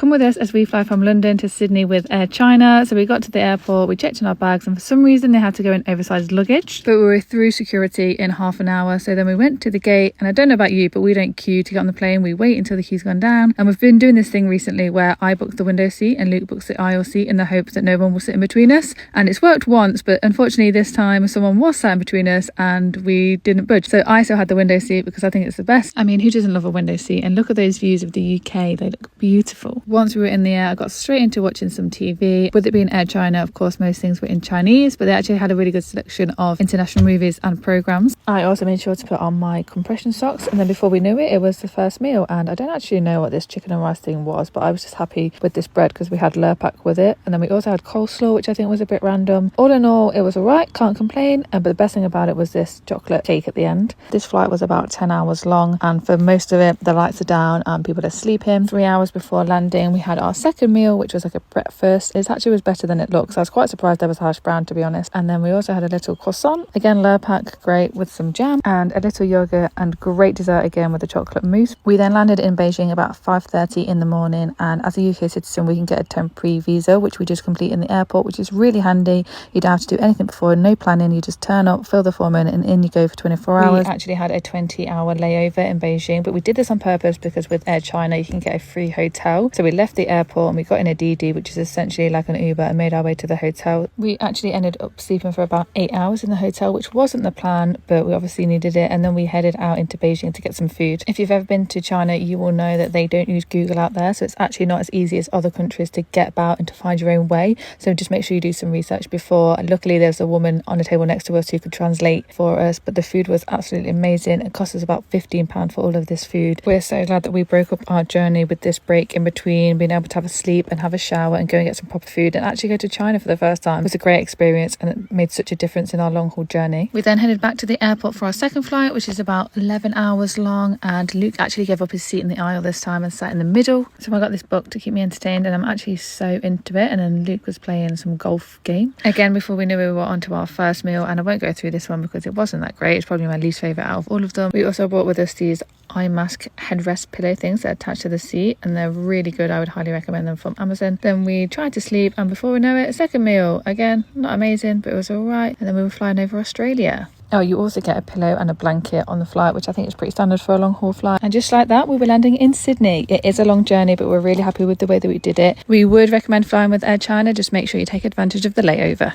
Come with us as we fly from London to Sydney with Air China. So we got to the airport, we checked in our bags, and for some reason they had to go in oversized luggage, but we were through security in half an hour. So then we went to the gate, and I don't know about you, but we don't queue to get on the plane. We wait until the queue's gone down, and we've been doing this thing recently where I book the window seat and Luke books the aisle seat in the hope that no one will sit in between us. And it's worked once, but unfortunately this time someone was sat in between us and we didn't budge. So I still had the window seat because I think it's the best. I mean, who doesn't love a window seat? And look at those views of the UK, they look beautiful. Once we were in the air, I got straight into watching some TV. With it being Air China, of course, most things were in Chinese, but they actually had a really good selection of international movies and programs. I also made sure to put on my compression socks, and then before we knew it, it was the first meal. And I don't actually know what this chicken and rice thing was, but I was just happy with this bread because we had lurpak with it, and then we also had coleslaw, which I think was a bit random. All in all, it was alright, can't complain. But the best thing about it was this chocolate cake at the end. This flight was about 10 hours long, and for most of it the lights are down and people are sleeping. 3 hours before landing we had our second meal, which was like a breakfast. It actually was better than it looks. I was quite surprised there was hash brown, to be honest. And then we also had a little croissant, again lurpak, great, with some jam and a little yogurt, and great dessert again with the chocolate mousse. We then landed in Beijing about 5:30 in the morning, and as a UK citizen we can get a temporary visa, which we just complete in the airport, which is really handy. You don't have to do anything before, no planning, you just turn up, fill the form in, and in you go for 24 hours. We actually had a 20-hour layover in Beijing, but we did this on purpose because with Air China you can get a free hotel. So we left the airport and we got in a DD, which is essentially like an Uber, and made our way to the hotel. We actually ended up sleeping for about 8 hours in the hotel, which wasn't the plan, but we obviously needed it. And then we headed out into Beijing to get some food. If you've ever been to China, you will know that they don't use Google out there, so it's actually not as easy as other countries to get about and to find your own way. So just make sure you do some research before. Luckily there's a woman on the table next to us who could translate for us, but the food was absolutely amazing. It cost us about £15 for all of this food. We're so glad that we broke up our journey with this break in between, being able to have a sleep and have a shower and go and get some proper food and actually go to China for the first time. It was a great experience and it made such a difference in our long haul journey. We then headed back to the airport for our second flight, which is about 11 hours long, and Luke actually gave up his seat in the aisle this time and sat in the middle. So I got this book to keep me entertained, and I'm actually so into it. And then Luke was playing some golf game. Again, before we knew we were on to our first meal, and I won't go through this one because it wasn't that great. It's probably my least favourite out of all of them. We also brought with us these eye mask headrest pillow things that are attached to the seat, and they're really good. I would highly recommend them from Amazon. Then we tried to sleep, and before we know it, a second meal. Again, not amazing, but it was alright. And then we were flying over Australia. Oh, you also get a pillow and a blanket on the flight, which I think is pretty standard for a long haul flight. And just like that, we were landing in Sydney. It is a long journey, but we're really happy with the way that we did it. We would recommend flying with Air China. Just make sure you take advantage of the layover.